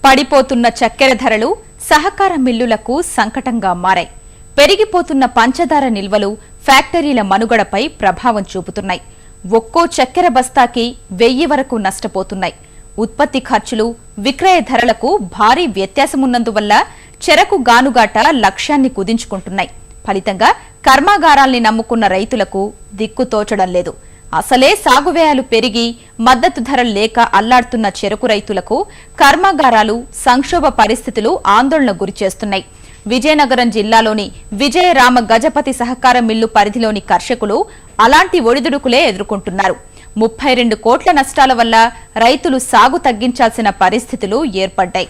పడిపోతున్న చక్కెర ధరలు సహకార మిల్లులకు సంకటంగా మారాయి. పెరిగిపోతున్న పంచదార నిల్వలు ఫ్యాక్టరీల మనుగడపై ప్రభావం చూపుతున్నాయి. ఒక్కో చక్కెర బస్తాకి 1000 వరకు నష్టపోతున్నాయి. ఉత్పత్తి ఖర్చులు, విక్రయ ధరలకు భారీ వ్యత్యాసమున్నందువల్ల చెరకు గానుగాట లక్ష్యాన్ని కుదించుకుంటున్నాయి. ఫలితంగా కర్మాగారాల్ని నమ్ముకున్న రైతులకు దిక్కుతోచడం లేదు. అసలే సాగు వ్యయాలు పెరిగి మద్దతు ధరలు లేక అల్లాడుతున్న చెరకు రైతులకు కర్మాగారాలు సంక్షోభ పరిస్థితులు ఆందోళన గురిచేస్తున్నాయి. విజయనగరం జిల్లాలోని విజయరామ గజపతి సహకార మిల్లు పరిధిలోని కర్షకులు అలాంటి ఒడిదుడుకులే ఎదుర్కొంటున్నారు. 32 కోట్ల నష్టాల వల్ల రైతులు సాగు తగ్గించాల్సిన పరిస్థితులు ఏర్పడ్డాయి.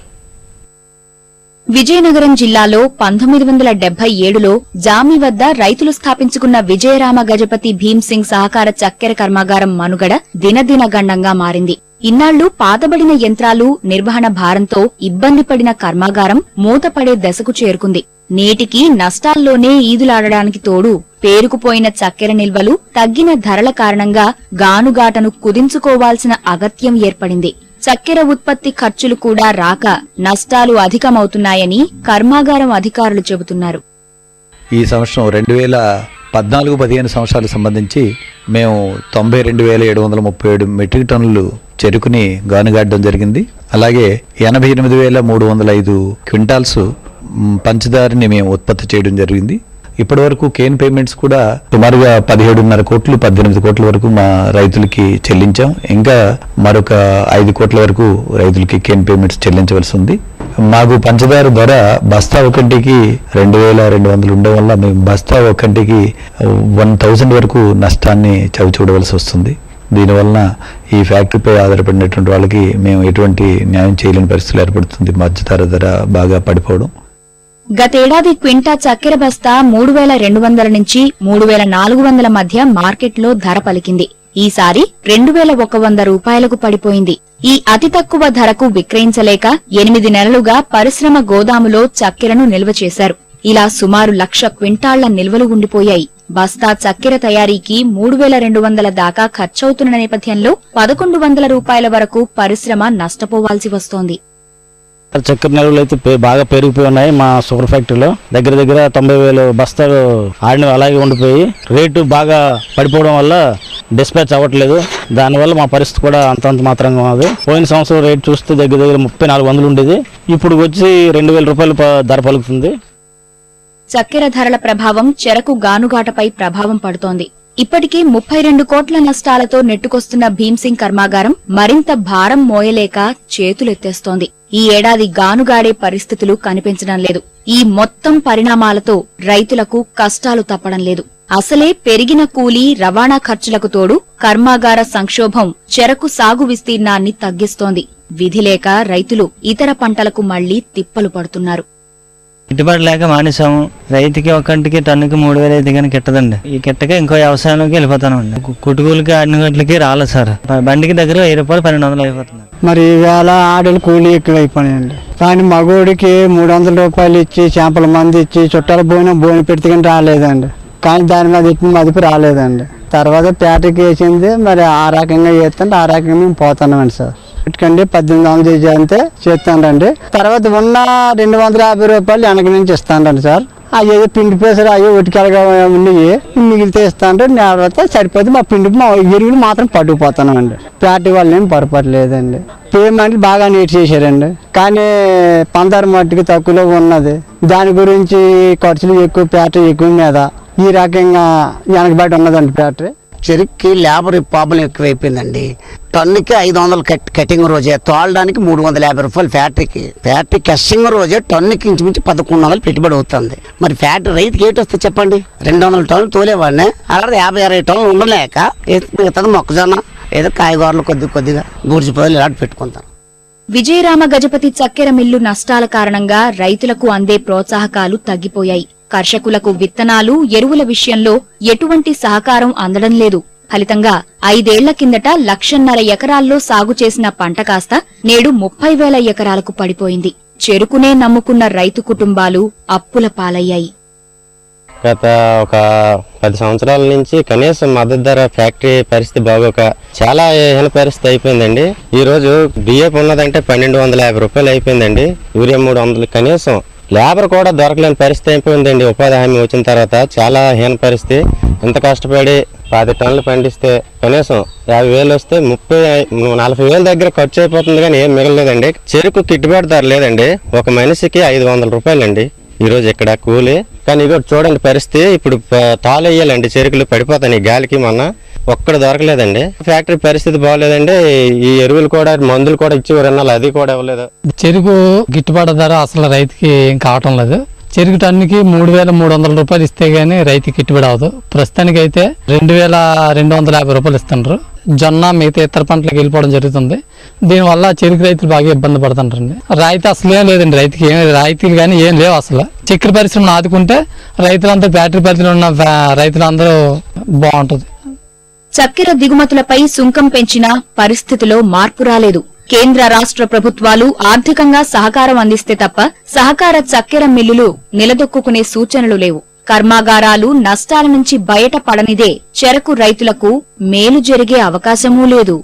విజయనగరం జిల్లాలో 1977లో జామి వద్ద రైతులు స్థాపించుకున్న విజయరామ గజపతి భీమ్సింగ్ సహకార చక్కెర కర్మాగారం మనుగడ దినదినగండంగా మారింది. ఇన్నాళ్లు పాతబడిన యంత్రాలు, నిర్వహణ భారంతో ఇబ్బంది పడిన కర్మాగారం మూతపడే దశకు చేరుకుంది. నేటికి నష్టాల్లోనే ఈదులాడడానికి తోడు పేరుకుపోయిన చక్కెర నిల్వలు, తగ్గిన ధరల కారణంగా గానుగాటను కుదించుకోవాల్సిన అగత్యం ఏర్పడింది. చక్కెర ఉత్పత్తి ఖర్చులు కూడా రాక నష్టాలు అధికమవుతున్నాయని కర్మాగారం అధికారులు చెబుతున్నారు. ఈ సంవత్సరం 2014-15 సంవత్సరాలకు సంబంధించి మేము 92,737 మెట్రిక్ టన్నులు చెరుకుని గానుగాడడం జరిగింది. అలాగే 88,305 క్వింటాల్స్ పంచదారని మేము ఉత్పత్తి చేయడం జరిగింది. ఇప్పటి వరకు కేన్ పేమెంట్స్ కూడా సుమారుగా 17.5 కోట్లు 18 కోట్ల వరకు మా రైతులకి చెల్లించాం. ఇంకా మరొక 5 కోట్ల వరకు రైతులకి కేన్ పేమెంట్స్ చెల్లించవలసి ఉంది. మాకు పంచదార ధర బస్తా ఒకటికి 2,200 ఉండడం వల్ల మేము బస్తా ఒకటికి 1,000 వరకు నష్టాన్ని చవిచూడవలసి వస్తుంది. దీనివలన ఈ ఫ్యాక్టరీపై ఆధారపడినటువంటి వాళ్ళకి మేము ఎటువంటి న్యాయం చేయలేని పరిస్థితులు ఏర్పడుతుంది. పంచదార ధర బాగా పడిపోవడం. గతేడాది క్వింటా చక్కెర బస్తా 3,200 నుంచి 3,400 మధ్య మార్కెట్లో ధర పలికింది. ఈసారి 2,100 రూపాయలకు పడిపోయింది. ఈ అతి తక్కువ ధరకు విక్రయించలేక 8 నెలలుగా పరిశ్రమ గోదాములో చక్కెరను నిల్వ చేశారు. ఇలా సుమారు 1,00,000 క్వింటాళ్ల నిల్వలు ఉండిపోయాయి. బస్తా చక్కెర తయారీకి 3,200 దాకా ఖర్చవుతున్న నేపథ్యంలో 1,100 రూపాయల వరకు పరిశ్రమ నష్టపోవాల్సి వస్తోంది. చక్కెర నిల్వలు అయితే బాగా పెరిగిపోయి ఉన్నాయి. మా షుగర్ ఫ్యాక్టరీలో దగ్గర 90,000 బస్తాలు ఆడినవి అలాగే ఉండిపోయి రేటు బాగా పడిపోవడం వల్ల డిస్పాచ్ అవ్వట్లేదు. దానివల్ల మా పరిస్థితి కూడా అంతంత మాత్రంగా ఉంది. పోయిన సంవత్సరం రేటు చూస్తే దగ్గర 3,400 ఉండేది. ఇప్పుడు వచ్చి 2,000 రూపాయలు ధర పలుకుతుంది. చక్కెర ధరల ప్రభావం చెరకు గానుగాటపై ప్రభావం పడుతోంది. ఇప్పటికీ 32 కోట్ల నష్టాలతో నెట్టుకొస్తున్న భీమ్సింగ్ కర్మాగారం మరింత భారం మోయలేక చేతులెత్తేస్తోంది. ఈ ఏడాది గానుగాడే పరిస్థితులు కనిపించడం లేదు. ఈ మొత్తం పరిణామాలతో రైతులకు కష్టాలు తప్పడం లేదు. అసలే పెరిగిన కూలీ, రవాణా ఖర్చులకు తోడు కర్మాగార సంక్షోభం చెరకు సాగు విస్తీర్ణాన్ని తగ్గిస్తోంది. విధిలేక రైతులు ఇతర పంటలకు మళ్లీ తిప్పలు పడుతున్నారు. గిట్టుబాటు లేక మానేసాము. రైతుకి ఒక్కంటికి టన్నుకి 3,000 అయితే కానీ కిట్టదండి. ఈ కిట్టకే ఇంకో వ్యవసాయంలోకి వెళ్ళిపోతానండి. కుటుకులకి అన్ని గంటలకి రాలేదు సార్. బండికి దగ్గర 1000 రూపాయలు 1,200 అయిపోతుంది. మరి ఈవేళ ఆడలు కూలీ ఎక్కువ అయిపోయాయండి. కానీ మగోడికి 300 రూపాయలు ఇచ్చి చేపల మంది ఇచ్చి చుట్టాల బోని పెడితే కానీ రాలేదండి. కానీ దాని మీద ఇచ్చిన మదుపు రాలేదండి. తర్వాత పేటకి వేసింది. మరి ఆ రకంగా చేస్తుంటే ఆ రకంగా మేము పోతున్నామండి సార్. ఇటుకండి 1800 అంతే చేస్తానండి. తర్వాత ఉన్న 250 రూపాయలు వెనక నుంచి ఇస్తానండి సార్. అయ్యో పిండి పేసరు అయ్యో ఉటికలుగా ఉన్నాయి మిగిలితే ఇస్తాను. తర్వాత సరిపోతే మా ఎరువులు మాత్రం పట్టుకుపోతానండి. పేట వాళ్ళు ఏం పొరపడలేదండి. పేమెంట్ బాగా నీట్ చేశారండి. కానీ పందారు మట్టుకు తక్కువలో ఉన్నది. దాని గురించి ఖర్చులు ఎక్కువ, పేట ఎక్కువ మీద ఈ రకంగా వెనకబడి ఉన్నదండి ఫ్యాక్టరీ. చెరుక్కి లేబర్ ప్రాబ్లం ఎక్కువైపోయిందండి. టన్నుకి 500 కటింగ్ రోజే, తోలడానికి 350 రూపాయలు ఫ్యాక్టరీ కస్టింగ్ రోజే టన్నుకి ఇంచుమించి 1,100 పెట్టుబడి అవుతుంది. మరి ఫ్యాక్టరీ రైతుకి ఏంటి వస్తుంది చెప్పండి? 200 టన్నులు తోలేవాడిని అలాగే 50-60 టన్నులు ఉండలేక మిగతా మొక్కజొన్న ఏదో కాయగూరలు కొద్దిగా బూర్జిపోయి ఇలాంటి పెట్టుకుంటాను. విజయరామ గజపతి చక్కెర మిల్లు నష్టాల కారణంగా రైతులకు అందే ప్రోత్సాహకాలు తగ్గిపోయాయి. కర్షకులకు విత్తనాలు, ఎరువుల విషయంలో ఎటువంటి సహకారం అందడం లేదు. ఫలితంగా 5 ఏళ్ల కిందట 1,50,000 ఎకరాల్లో సాగు చేసిన పంట కాస్త నేడు 30,000 ఎకరాలకు పడిపోయింది. చెరుకునే నమ్ముకున్న రైతు కుటుంబాలు అప్పుల పాలయ్యాయి. గత ఒక 10 సంవత్సరాల నుంచి కనీసం మద్దతు ధర ఫ్యాక్టరీ పరిస్థితి బాగోక చాలా హీన పరిస్థితి అయిపోయిందండి. ఈ రోజు డిఏపి ఉన్నదంటే 1250 రూపాయలు అయిపోయిందండి. యూరియా 300, కనీసం లేబర్ కూడా దొరకలేని పరిస్థితి అయిపోయిందండి. ఉపాధి హామీ వచ్చిన తర్వాత చాలా హీన పరిస్థితి. ఎంత కష్టపడి 10 టన్నులు పండిస్తే కనీసం 50,000 వస్తే 40,000 దగ్గర ఖర్చు అయిపోతుంది, కానీ ఏం మిగలలేదండి. చెరుకు గిట్టుబాటు ధర లేదండి. ఒక మనిషికి 500 రూపాయలండి ఈ రోజు ఇక్కడ కూలి. కానీ ఇక చూడండి పరిస్థితి, ఇప్పుడు తాళు వేయాలండి, చెరుకులు పడిపోతాయి గాలికి. మొన్న ఒక్కడ దొరకలేదండి. ఫ్యాక్టరీ పరిస్థితి బాగోలేదండి. ఈ ఎరువులు కూడా మందులు కూడా ఇచ్చి విన్నాళ్ళు, అది కూడా ఇవ్వలేదు. చెరుకు గిట్టుబాటు ధర అసలు రైతుకి ఏం కావటం లేదు. చెరుకు టన్నుకి 3,300 రూపాయలు ఇస్తే గానీ రైతుకి గిట్టుబడి అవదు. ప్రస్తుతానికి అయితే 2,250 రూపాయలు ఇస్తున్నారు. జొన్న మిగతా ఇతర పంటలకు వెళ్ళిపోవడం జరుగుతుంది. దీనివల్ల చెరుకు రైతులు బాగా ఇబ్బంది పడుతుంటారండి. రాయితీ అసలు ఏం లేదండి, రైతుకి ఏం రాయితీలు కానీ ఏం లేవు. అసలు చక్కెర పరిశ్రమను ఆదుకుంటే రైతులంతా, ఫ్యాక్టరీ పరిధిలో ఉన్న రైతులందరూ బాగుంటుంది. చక్కెర దిగుమతులపై సుంకం పెంచినా పరిస్థితిలో మార్పు రాలేదు. కేంద్ర రాష్ట్ర ప్రభుత్వాలు ఆర్థికంగా సహకారం అందిస్తే తప్ప సహకార చక్కెర మిల్లులు నిలదొక్కునే సూచనలు లేవు. కర్మాగారాలు నష్టాల నుంచి బయటపడనిదే చెరకు రైతులకు మేలు జరిగే అవకాశమూ లేదు.